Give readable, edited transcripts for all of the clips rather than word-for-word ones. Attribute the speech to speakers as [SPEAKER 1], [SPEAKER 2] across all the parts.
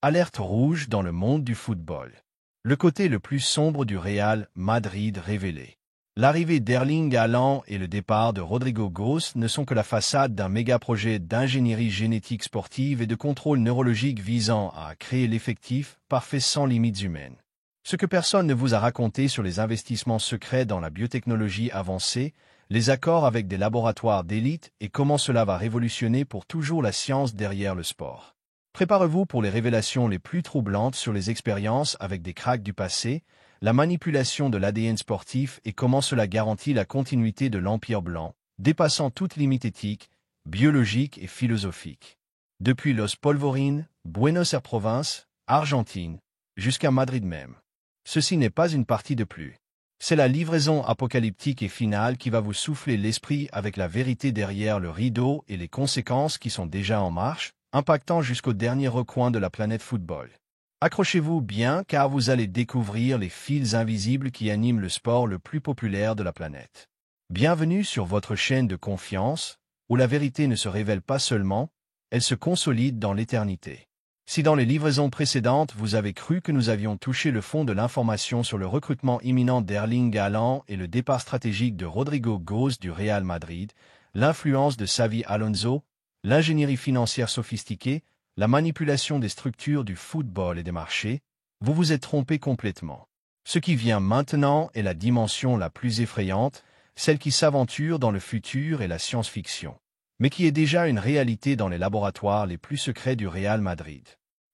[SPEAKER 1] Alerte rouge dans le monde du football. Le côté le plus sombre du Real Madrid révélé. L'arrivée d'Erling Haaland et le départ de Rodrigo Góes ne sont que la façade d'un méga-projet d'ingénierie génétique sportive et de contrôle neurologique visant à créer l'effectif parfait sans limites humaines. Ce que personne ne vous a raconté sur les investissements secrets dans la biotechnologie avancée, les accords avec des laboratoires d'élite et comment cela va révolutionner pour toujours la science derrière le sport. Préparez-vous pour les révélations les plus troublantes sur les expériences avec des cracks du passé, la manipulation de l'ADN sportif et comment cela garantit la continuité de l'Empire blanc, dépassant toute limite éthique, biologique et philosophique. Depuis Los Polvorines, Buenos Aires province, Argentine, jusqu'à Madrid même. Ceci n'est pas une partie de plus. C'est la livraison apocalyptique et finale qui va vous souffler l'esprit avec la vérité derrière le rideau et les conséquences qui sont déjà en marche, impactant jusqu'au dernier recoin de la planète football. Accrochez-vous bien car vous allez découvrir les fils invisibles qui animent le sport le plus populaire de la planète. Bienvenue sur votre chaîne de confiance, où la vérité ne se révèle pas seulement, elle se consolide dans l'éternité. Si dans les livraisons précédentes vous avez cru que nous avions touché le fond de l'information sur le recrutement imminent d'Erling Haaland et le départ stratégique de Rodrigo Góes du Real Madrid, l'influence de Xavi Alonso, l'ingénierie financière sophistiquée, la manipulation des structures du football et des marchés, vous vous êtes trompé complètement. Ce qui vient maintenant est la dimension la plus effrayante, celle qui s'aventure dans le futur et la science-fiction, mais qui est déjà une réalité dans les laboratoires les plus secrets du Real Madrid.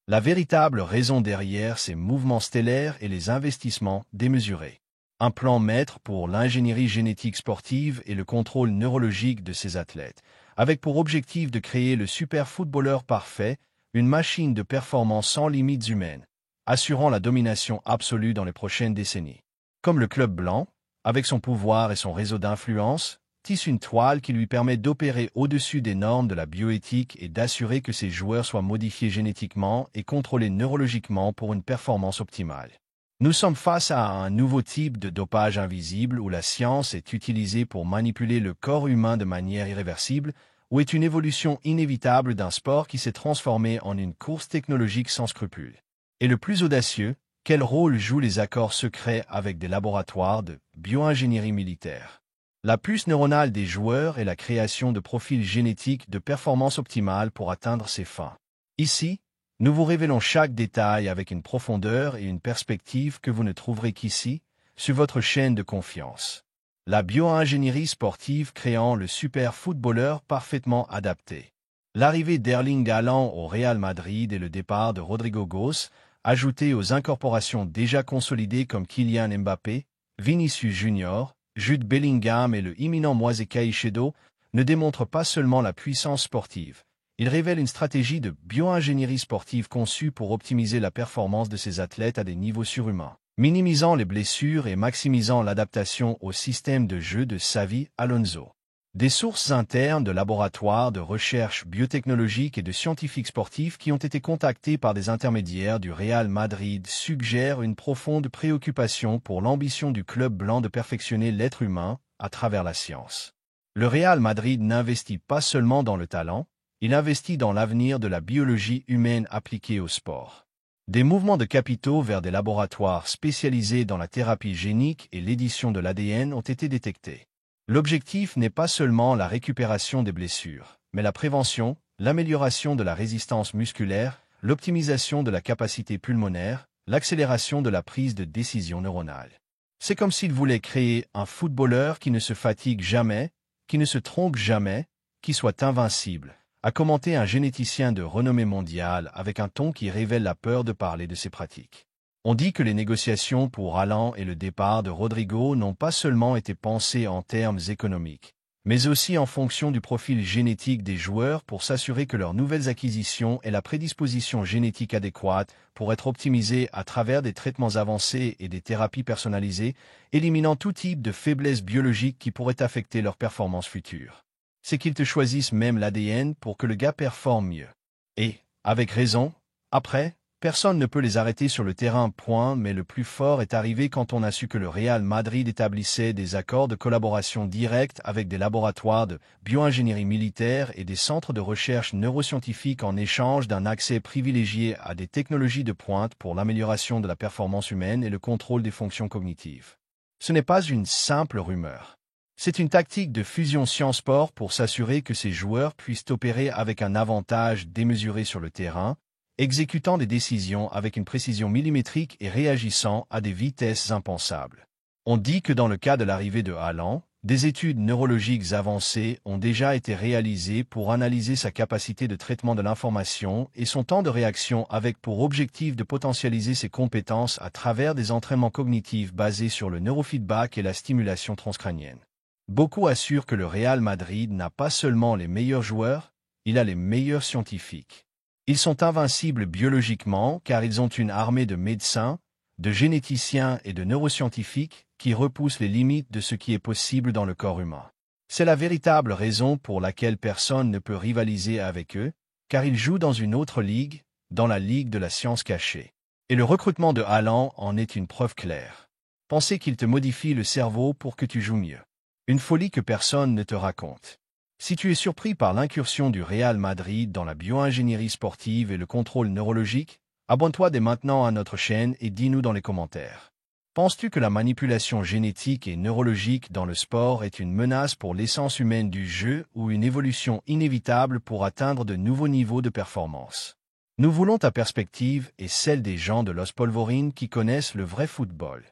[SPEAKER 1] La véritable raison derrière ces mouvements stellaires et les investissements démesurés. Un plan maître pour l'ingénierie génétique sportive et le contrôle neurologique de ces athlètes, avec pour objectif de créer le super footballeur parfait, une machine de performance sans limites humaines, assurant la domination absolue dans les prochaines décennies. Comme le club blanc, avec son pouvoir et son réseau d'influence, tisse une toile qui lui permet d'opérer au-dessus des normes de la bioéthique et d'assurer que ses joueurs soient modifiés génétiquement et contrôlés neurologiquement pour une performance optimale. Nous sommes face à un nouveau type de dopage invisible où la science est utilisée pour manipuler le corps humain de manière irréversible, ou est une évolution inévitable d'un sport qui s'est transformé en une course technologique sans scrupules. Et le plus audacieux, quel rôle jouent les accords secrets avec des laboratoires de bioingénierie militaire? La puce neuronale des joueurs et la création de profils génétiques de performance optimale pour atteindre ces fins. Ici, nous vous révélons chaque détail avec une profondeur et une perspective que vous ne trouverez qu'ici, sur votre chaîne de confiance. La bioingénierie sportive créant le super footballeur parfaitement adapté. L'arrivée d'Erling Haaland au Real Madrid et le départ de Rodrigo Góes, ajoutés aux incorporations déjà consolidées comme Kylian Mbappé, Vinicius Junior, Jude Bellingham et le imminent Moisés Caicedo, ne démontrent pas seulement la puissance sportive. Ils révèlent une stratégie de bioingénierie sportive conçue pour optimiser la performance de ces athlètes à des niveaux surhumains, minimisant les blessures et maximisant l'adaptation au système de jeu de Xavi Alonso. Des sources internes de laboratoires de recherche biotechnologique et de scientifiques sportifs qui ont été contactés par des intermédiaires du Real Madrid suggèrent une profonde préoccupation pour l'ambition du club blanc de perfectionner l'être humain à travers la science. Le Real Madrid n'investit pas seulement dans le talent, il investit dans l'avenir de la biologie humaine appliquée au sport. Des mouvements de capitaux vers des laboratoires spécialisés dans la thérapie génique et l'édition de l'ADN ont été détectés. L'objectif n'est pas seulement la récupération des blessures, mais la prévention, l'amélioration de la résistance musculaire, l'optimisation de la capacité pulmonaire, l'accélération de la prise de décision neuronale. C'est comme s'ils voulaient créer un footballeur qui ne se fatigue jamais, qui ne se trompe jamais, qui soit invincible, a commenté un généticien de renommée mondiale avec un ton qui révèle la peur de parler de ses pratiques. On dit que les négociations pour Haaland et le départ de Rodrigo n'ont pas seulement été pensées en termes économiques, mais aussi en fonction du profil génétique des joueurs pour s'assurer que leurs nouvelles acquisitions aient la prédisposition génétique adéquate pour être optimisées à travers des traitements avancés et des thérapies personnalisées, éliminant tout type de faiblesse biologique qui pourrait affecter leur performance future. C'est qu'ils te choisissent même l'ADN pour que le gars performe mieux. Et, avec raison, après, Personne ne peut les arrêter sur le terrain, point, mais le plus fort est arrivé quand on a su que le Real Madrid établissait des accords de collaboration directe avec des laboratoires de bioingénierie militaire et des centres de recherche neuroscientifique en échange d'un accès privilégié à des technologies de pointe pour l'amélioration de la performance humaine et le contrôle des fonctions cognitives. Ce n'est pas une simple rumeur. C'est une tactique de fusion science-sport pour s'assurer que ces joueurs puissent opérer avec un avantage démesuré sur le terrain, exécutant des décisions avec une précision millimétrique et réagissant à des vitesses impensables. On dit que dans le cas de l'arrivée de Haaland, des études neurologiques avancées ont déjà été réalisées pour analyser sa capacité de traitement de l'information et son temps de réaction avec pour objectif de potentialiser ses compétences à travers des entraînements cognitifs basés sur le neurofeedback et la stimulation transcrânienne. Beaucoup assurent que le Real Madrid n'a pas seulement les meilleurs joueurs, il a les meilleurs scientifiques. Ils sont invincibles biologiquement car ils ont une armée de médecins, de généticiens et de neuroscientifiques qui repoussent les limites de ce qui est possible dans le corps humain. C'est la véritable raison pour laquelle personne ne peut rivaliser avec eux, car ils jouent dans une autre ligue, dans la ligue de la science cachée. Et le recrutement de Haaland en est une preuve claire. Pensez qu'il te modifie le cerveau pour que tu joues mieux. Une folie que personne ne te raconte. Si tu es surpris par l'incursion du Real Madrid dans la bioingénierie sportive et le contrôle neurologique, abonne-toi dès maintenant à notre chaîne et dis-nous dans les commentaires. Penses-tu que la manipulation génétique et neurologique dans le sport est une menace pour l'essence humaine du jeu ou une évolution inévitable pour atteindre de nouveaux niveaux de performance? Nous voulons ta perspective et celle des gens de Los Polvorines qui connaissent le vrai football.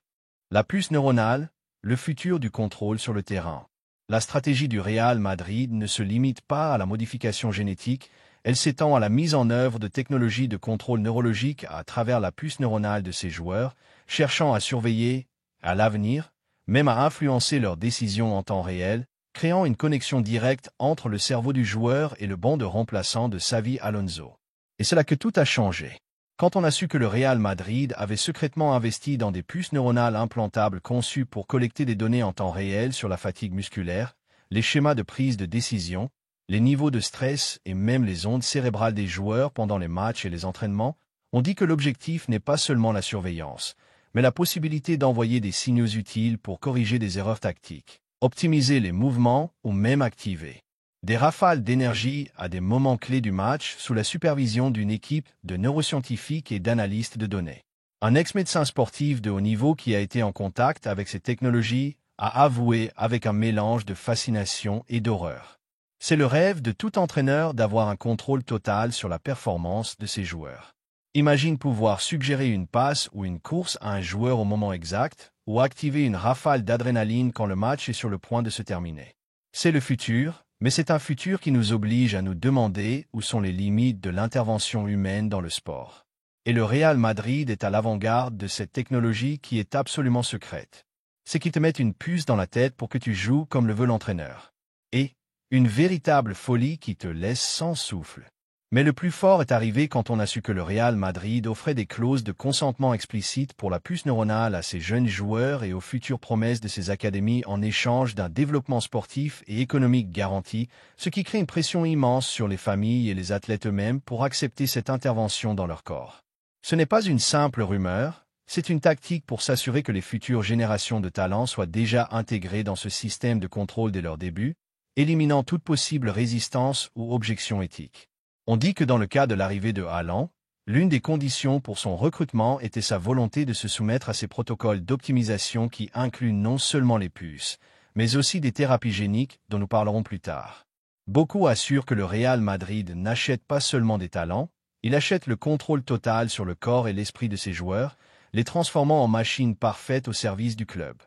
[SPEAKER 1] La puce neuronale, le futur du contrôle sur le terrain. La stratégie du Real Madrid ne se limite pas à la modification génétique, elle s'étend à la mise en œuvre de technologies de contrôle neurologique à travers la puce neuronale de ses joueurs, cherchant à surveiller, à l'avenir, même à influencer leurs décisions en temps réel, créant une connexion directe entre le cerveau du joueur et le banc de remplaçants de Xavi Alonso. Et c'est là que tout a changé. Quand on a su que le Real Madrid avait secrètement investi dans des puces neuronales implantables conçues pour collecter des données en temps réel sur la fatigue musculaire, les schémas de prise de décision, les niveaux de stress et même les ondes cérébrales des joueurs pendant les matchs et les entraînements, on dit que l'objectif n'est pas seulement la surveillance, mais la possibilité d'envoyer des signaux utiles pour corriger des erreurs tactiques, optimiser les mouvements ou même activer des rafales d'énergie à des moments clés du match sous la supervision d'une équipe de neuroscientifiques et d'analystes de données. Un ex-médecin sportif de haut niveau qui a été en contact avec ces technologies a avoué avec un mélange de fascination et d'horreur. C'est le rêve de tout entraîneur d'avoir un contrôle total sur la performance de ses joueurs. Imagine pouvoir suggérer une passe ou une course à un joueur au moment exact, ou activer une rafale d'adrénaline quand le match est sur le point de se terminer. C'est le futur, mais c'est un futur qui nous oblige à nous demander où sont les limites de l'intervention humaine dans le sport. Et le Real Madrid est à l'avant-garde de cette technologie qui est absolument secrète. C'est qu'ils te mettent une puce dans la tête pour que tu joues comme le veut l'entraîneur. Et une véritable folie qui te laisse sans souffle. Mais le plus fort est arrivé quand on a su que le Real Madrid offrait des clauses de consentement explicite pour la puce neuronale à ses jeunes joueurs et aux futures promesses de ses académies en échange d'un développement sportif et économique garanti, ce qui crée une pression immense sur les familles et les athlètes eux-mêmes pour accepter cette intervention dans leur corps. Ce n'est pas une simple rumeur, c'est une tactique pour s'assurer que les futures générations de talents soient déjà intégrées dans ce système de contrôle dès leur début, éliminant toute possible résistance ou objection éthique. On dit que dans le cas de l'arrivée de Haaland, l'une des conditions pour son recrutement était sa volonté de se soumettre à ces protocoles d'optimisation qui incluent non seulement les puces, mais aussi des thérapies géniques dont nous parlerons plus tard. Beaucoup assurent que le Real Madrid n'achète pas seulement des talents, il achète le contrôle total sur le corps et l'esprit de ses joueurs, les transformant en machines parfaites au service du club.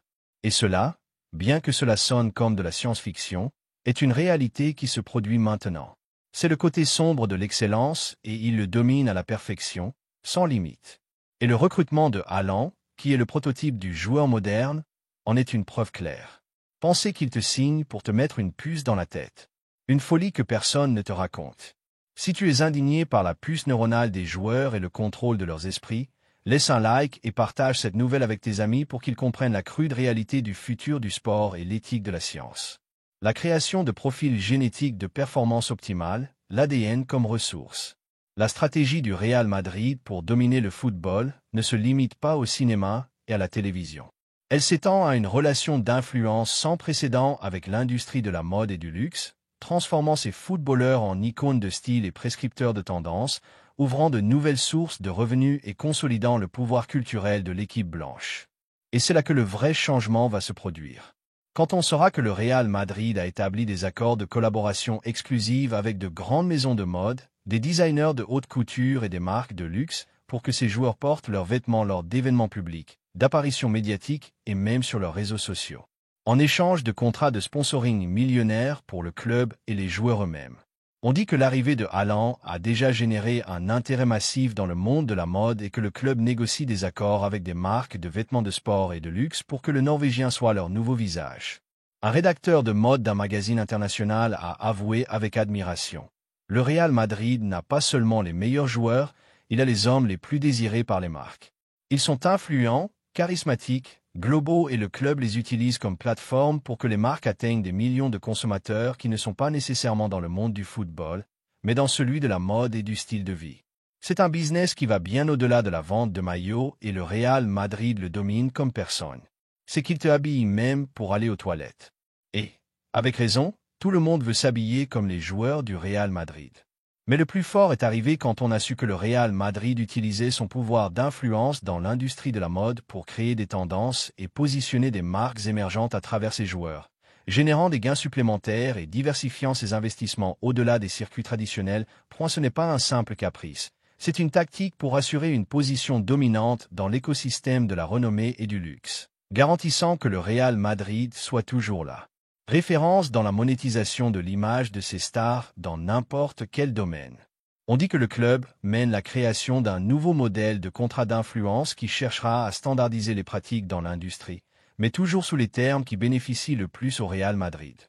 [SPEAKER 1] Et cela, bien que cela sonne comme de la science-fiction, est une réalité qui se produit maintenant. C'est le côté sombre de l'excellence et il le domine à la perfection, sans limite. Et le recrutement de Haaland, qui est le prototype du joueur moderne, en est une preuve claire. Pensez qu'il te signe pour te mettre une puce dans la tête. Une folie que personne ne te raconte. Si tu es indigné par la puce neuronale des joueurs et le contrôle de leurs esprits, laisse un like et partage cette nouvelle avec tes amis pour qu'ils comprennent la crude réalité du futur du sport et l'éthique de la science. La création de profils génétiques de performance optimale, l'ADN comme ressource. La stratégie du Real Madrid pour dominer le football ne se limite pas au cinéma et à la télévision. Elle s'étend à une relation d'influence sans précédent avec l'industrie de la mode et du luxe, transformant ses footballeurs en icônes de style et prescripteurs de tendance, ouvrant de nouvelles sources de revenus et consolidant le pouvoir culturel de l'équipe blanche. Et c'est là que le vrai changement va se produire. Quand on saura que le Real Madrid a établi des accords de collaboration exclusive avec de grandes maisons de mode, des designers de haute couture et des marques de luxe pour que ces joueurs portent leurs vêtements lors d'événements publics, d'apparitions médiatiques et même sur leurs réseaux sociaux, en échange de contrats de sponsoring millionnaires pour le club et les joueurs eux-mêmes. On dit que l'arrivée de Haaland a déjà généré un intérêt massif dans le monde de la mode et que le club négocie des accords avec des marques de vêtements de sport et de luxe pour que le Norvégien soit leur nouveau visage. Un rédacteur de mode d'un magazine international a avoué avec admiration: le Real Madrid n'a pas seulement les meilleurs joueurs, il a les hommes les plus désirés par les marques. Ils sont influents, charismatiques, globaux et le club les utilise comme plateforme pour que les marques atteignent des millions de consommateurs qui ne sont pas nécessairement dans le monde du football, mais dans celui de la mode et du style de vie. C'est un business qui va bien au-delà de la vente de maillots et le Real Madrid le domine comme personne. C'est qu'il te habille même pour aller aux toilettes. Et, avec raison, tout le monde veut s'habiller comme les joueurs du Real Madrid. Mais le plus fort est arrivé quand on a su que le Real Madrid utilisait son pouvoir d'influence dans l'industrie de la mode pour créer des tendances et positionner des marques émergentes à travers ses joueurs, générant des gains supplémentaires et diversifiant ses investissements au-delà des circuits traditionnels. Ce n'est pas un simple caprice. C'est une tactique pour assurer une position dominante dans l'écosystème de la renommée et du luxe, garantissant que le Real Madrid soit toujours là. Référence dans la monétisation de l'image de ses stars dans n'importe quel domaine. On dit que le club mène la création d'un nouveau modèle de contrat d'influence qui cherchera à standardiser les pratiques dans l'industrie, mais toujours sous les termes qui bénéficient le plus au Real Madrid.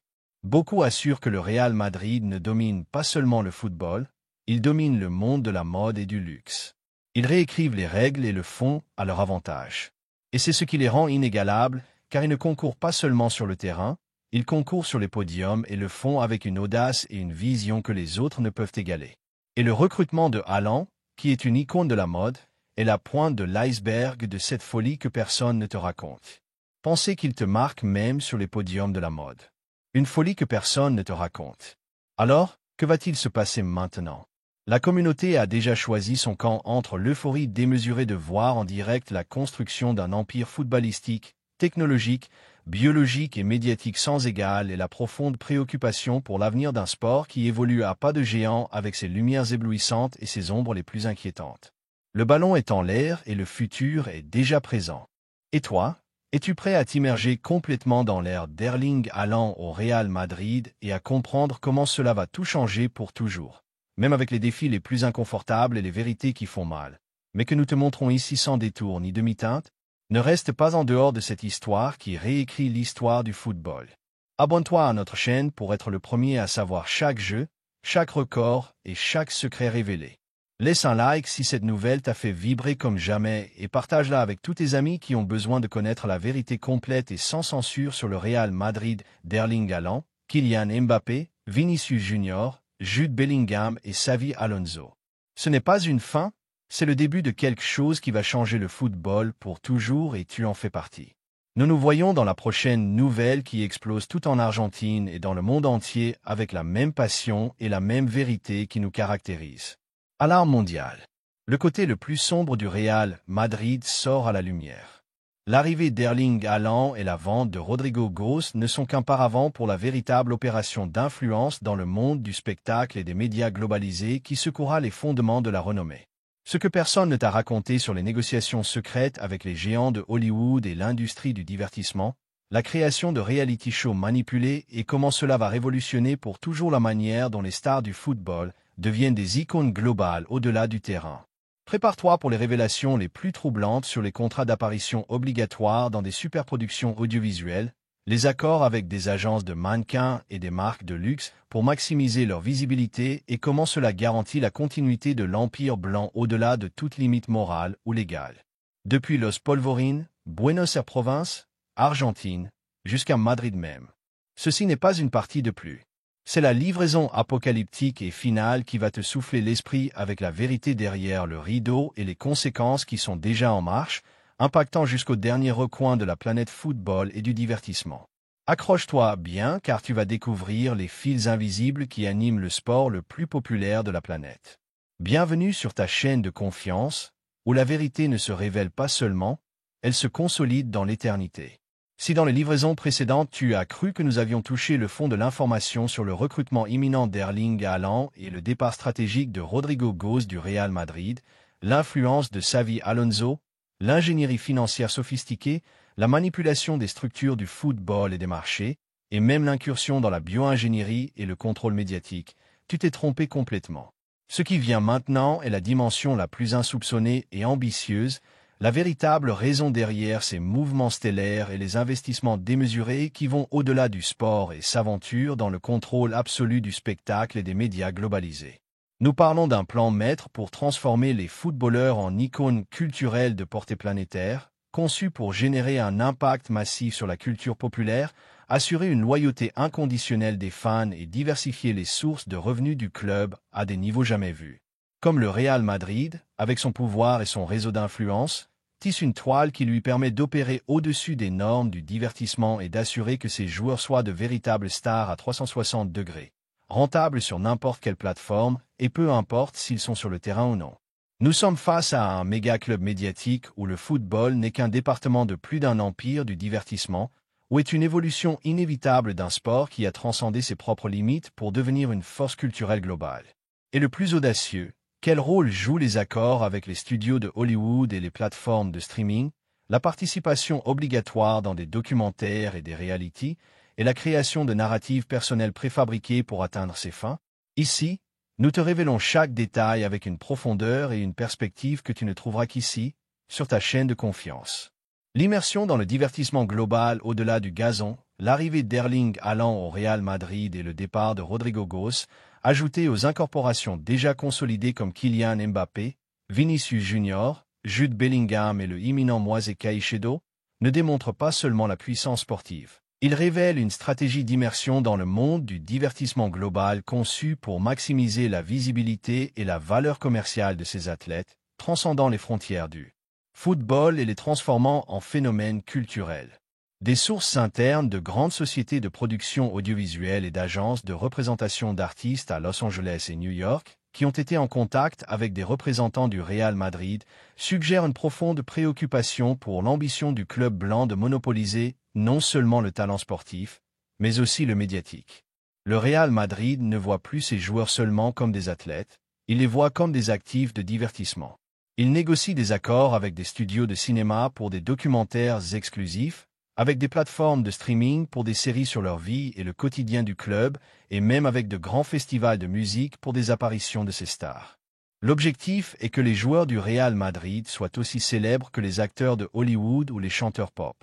[SPEAKER 1] Beaucoup assurent que le Real Madrid ne domine pas seulement le football, il domine le monde de la mode et du luxe. Ils réécrivent les règles et le font à leur avantage. Et c'est ce qui les rend inégalables, car ils ne concourent pas seulement sur le terrain, ils concourent sur les podiums et le font avec une audace et une vision que les autres ne peuvent égaler. Et le recrutement de Haaland, qui est une icône de la mode, est la pointe de l'iceberg de cette folie que personne ne te raconte. Pensez qu'il te marque même sur les podiums de la mode. Une folie que personne ne te raconte. Alors, que va-t-il se passer maintenant? La communauté a déjà choisi son camp entre l'euphorie démesurée de voir en direct la construction d'un empire footballistique, technologique, biologique et médiatique sans égal et la profonde préoccupation pour l'avenir d'un sport qui évolue à pas de géant avec ses lumières éblouissantes et ses ombres les plus inquiétantes. Le ballon est en l'air et le futur est déjà présent. Et toi, es-tu prêt à t'immerger complètement dans l'ère d'Erling Haaland au Real Madrid et à comprendre comment cela va tout changer pour toujours, même avec les défis les plus inconfortables et les vérités qui font mal, mais que nous te montrons ici sans détour ni demi-teinte? Ne reste pas en dehors de cette histoire qui réécrit l'histoire du football. Abonne-toi à notre chaîne pour être le premier à savoir chaque jeu, chaque record et chaque secret révélé. Laisse un like si cette nouvelle t'a fait vibrer comme jamais et partage-la avec tous tes amis qui ont besoin de connaître la vérité complète et sans censure sur le Real Madrid d'Erling Haaland, Kylian Mbappé, Vinicius Junior, Jude Bellingham et Xavi Alonso. Ce n'est pas une fin, c'est le début de quelque chose qui va changer le football pour toujours et tu en fais partie. Nous nous voyons dans la prochaine nouvelle qui explose tout en Argentine et dans le monde entier avec la même passion et la même vérité qui nous caractérise. Alarme mondiale. Le côté le plus sombre du Real Madrid sort à la lumière. L'arrivée d'Erling Haaland et la vente de Rodrigo Góes ne sont qu'un paravent pour la véritable opération d'influence dans le monde du spectacle et des médias globalisés qui secouera les fondements de la renommée. Ce que personne ne t'a raconté sur les négociations secrètes avec les géants de Hollywood et l'industrie du divertissement, la création de reality shows manipulés et comment cela va révolutionner pour toujours la manière dont les stars du football deviennent des icônes globales au-delà du terrain. Prépare-toi pour les révélations les plus troublantes sur les contrats d'apparition obligatoires dans des superproductions audiovisuelles, les accords avec des agences de mannequins et des marques de luxe pour maximiser leur visibilité et comment cela garantit la continuité de l'Empire blanc au-delà de toute limite morale ou légale. Depuis Los Polvorines, Buenos Aires province, Argentine, jusqu'à Madrid même. Ceci n'est pas une partie de plus. C'est la livraison apocalyptique et finale qui va te souffler l'esprit avec la vérité derrière le rideau et les conséquences qui sont déjà en marche, impactant jusqu'au dernier recoin de la planète football et du divertissement. Accroche-toi bien car tu vas découvrir les fils invisibles qui animent le sport le plus populaire de la planète. Bienvenue sur ta chaîne de confiance, où la vérité ne se révèle pas seulement, elle se consolide dans l'éternité. Si dans les livraisons précédentes tu as cru que nous avions touché le fond de l'information sur le recrutement imminent d'Erling Haaland et le départ stratégique de Rodrigo Goes du Real Madrid, l'influence de Xavi Alonso, l'ingénierie financière sophistiquée, la manipulation des structures du football et des marchés, et même l'incursion dans la bio-ingénierie et le contrôle médiatique, tu t'es trompé complètement. Ce qui vient maintenant est la dimension la plus insoupçonnée et ambitieuse, la véritable raison derrière ces mouvements stellaires et les investissements démesurés qui vont au-delà du sport et s'aventurent dans le contrôle absolu du spectacle et des médias globalisés. Nous parlons d'un plan maître pour transformer les footballeurs en icônes culturelles de portée planétaire, conçu pour générer un impact massif sur la culture populaire, assurer une loyauté inconditionnelle des fans et diversifier les sources de revenus du club à des niveaux jamais vus. Comme le Real Madrid, avec son pouvoir et son réseau d'influence, tisse une toile qui lui permet d'opérer au-dessus des normes du divertissement et d'assurer que ses joueurs soient de véritables stars à 360 degrés, rentables sur n'importe quelle plateforme, et peu importe s'ils sont sur le terrain ou non. Nous sommes face à un méga-club médiatique où le football n'est qu'un département de plus d'un empire du divertissement, où est une évolution inévitable d'un sport qui a transcendé ses propres limites pour devenir une force culturelle globale. Et le plus audacieux, quel rôle jouent les accords avec les studios de Hollywood et les plateformes de streaming, la participation obligatoire dans des documentaires et des realities, et la création de narratives personnelles préfabriquées pour atteindre ses fins? Ici, nous te révélons chaque détail avec une profondeur et une perspective que tu ne trouveras qu'ici, sur ta chaîne de confiance. L'immersion dans le divertissement global au-delà du gazon, l'arrivée d'Erling Haaland au Real Madrid et le départ de Rodrigo Goes, ajoutés aux incorporations déjà consolidées comme Kylian Mbappé, Vinicius Junior, Jude Bellingham et le imminent Moisés Caicedo, ne démontrent pas seulement la puissance sportive. Ils révèlent une stratégie d'immersion dans le monde du divertissement global conçue pour maximiser la visibilité et la valeur commerciale de ces athlètes, transcendant les frontières du football et les transformant en phénomènes culturels. Des sources internes de grandes sociétés de production audiovisuelle et d'agences de représentation d'artistes à Los Angeles et New York, qui ont été en contact avec des représentants du Real Madrid, suggèrent une profonde préoccupation pour l'ambition du club blanc de monopoliser non seulement le talent sportif, mais aussi le médiatique. Le Real Madrid ne voit plus ses joueurs seulement comme des athlètes, il les voit comme des actifs de divertissement. Il négocie des accords avec des studios de cinéma pour des documentaires exclusifs, avec des plateformes de streaming pour des séries sur leur vie et le quotidien du club, et même avec de grands festivals de musique pour des apparitions de ses stars. L'objectif est que les joueurs du Real Madrid soient aussi célèbres que les acteurs de Hollywood ou les chanteurs pop.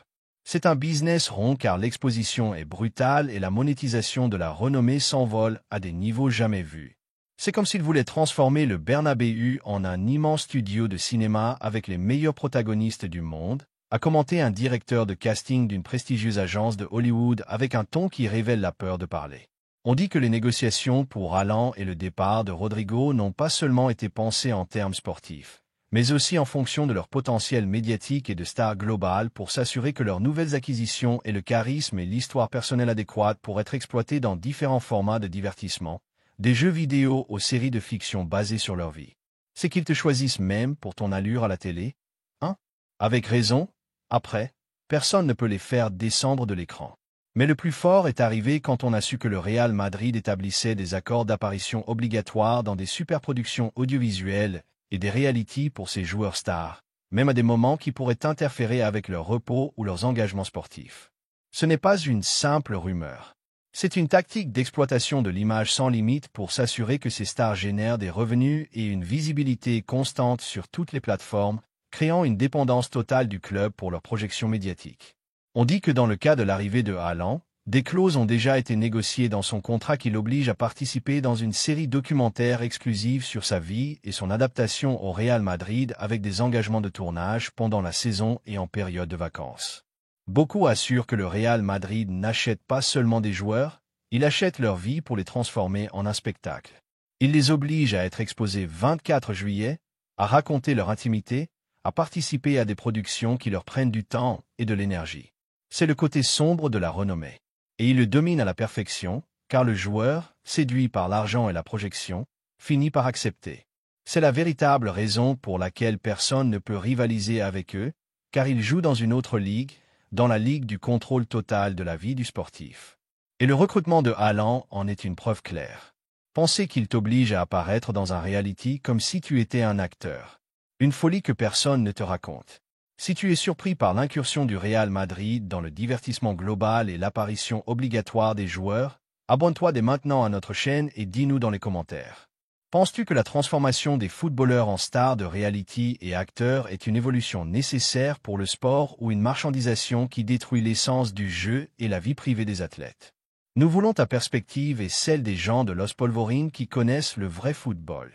[SPEAKER 1] C'est un business rond car l'exposition est brutale et la monétisation de la renommée s'envole à des niveaux jamais vus. C'est comme s'ils voulaient transformer le Bernabéu en un immense studio de cinéma avec les meilleurs protagonistes du monde, a commenté un directeur de casting d'une prestigieuse agence de Hollywood avec un ton qui révèle la peur de parler. On dit que les négociations pour Haaland et le départ de Rodrigo n'ont pas seulement été pensées en termes sportifs, mais aussi en fonction de leur potentiel médiatique et de star globale pour s'assurer que leurs nouvelles acquisitions aient le charisme et l'histoire personnelle adéquate pour être exploitées dans différents formats de divertissement, des jeux vidéo aux séries de fiction basées sur leur vie. C'est qu'ils te choisissent même pour ton allure à la télé, hein? Avec raison, après, personne ne peut les faire descendre de l'écran. Mais le plus fort est arrivé quand on a su que le Real Madrid établissait des accords d'apparition obligatoires dans des superproductions audiovisuelles et des realities pour ses joueurs stars, même à des moments qui pourraient interférer avec leur repos ou leurs engagements sportifs. Ce n'est pas une simple rumeur. C'est une tactique d'exploitation de l'image sans limite pour s'assurer que ces stars génèrent des revenus et une visibilité constante sur toutes les plateformes, créant une dépendance totale du club pour leur projection médiatique. On dit que dans le cas de l'arrivée de Haaland, des clauses ont déjà été négociées dans son contrat qui l'oblige à participer dans une série documentaire exclusive sur sa vie et son adaptation au Real Madrid avec des engagements de tournage pendant la saison et en période de vacances. Beaucoup assurent que le Real Madrid n'achète pas seulement des joueurs, Il achète leur vie pour les transformer en un spectacle. Il les oblige à être exposés 24 juillet, à raconter leur intimité, à participer à des productions qui leur prennent du temps et de l'énergie. C'est le côté sombre de la renommée. Et il le domine à la perfection, car le joueur, séduit par l'argent et la projection, finit par accepter. C'est la véritable raison pour laquelle personne ne peut rivaliser avec eux, car ils jouent dans une autre ligue, dans la ligue du contrôle total de la vie du sportif. Et le recrutement de Haaland en est une preuve claire. Pensez qu'il t'oblige à apparaître dans un reality comme si tu étais un acteur. Une folie que personne ne te raconte. Si tu es surpris par l'incursion du Real Madrid dans le divertissement global et l'apparition obligatoire des joueurs, abonne-toi dès maintenant à notre chaîne et dis-nous dans les commentaires. Penses-tu que la transformation des footballeurs en stars de reality et acteurs est une évolution nécessaire pour le sport ou une marchandisation qui détruit l'essence du jeu et la vie privée des athlètes? Nous voulons ta perspective et celle des gens de Los Polvorines qui connaissent le vrai football.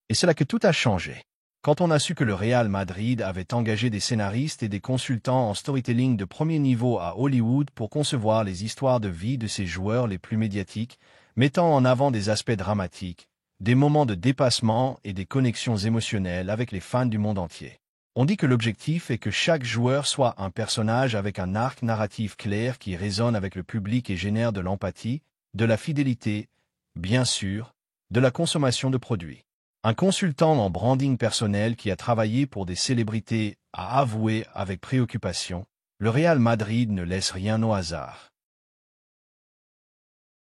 [SPEAKER 1] Et c'est là que tout a changé. Quand on a su que le Real Madrid avait engagé des scénaristes et des consultants en storytelling de premier niveau à Hollywood pour concevoir les histoires de vie de ses joueurs les plus médiatiques, mettant en avant des aspects dramatiques, des moments de dépassement et des connexions émotionnelles avec les fans du monde entier. On dit que l'objectif est que chaque joueur soit un personnage avec un arc narratif clair qui résonne avec le public et génère de l'empathie, de la fidélité, bien sûr, de la consommation de produits. Un consultant en branding personnel qui a travaillé pour des célébrités a avoué avec préoccupation, le Real Madrid ne laisse rien au hasard.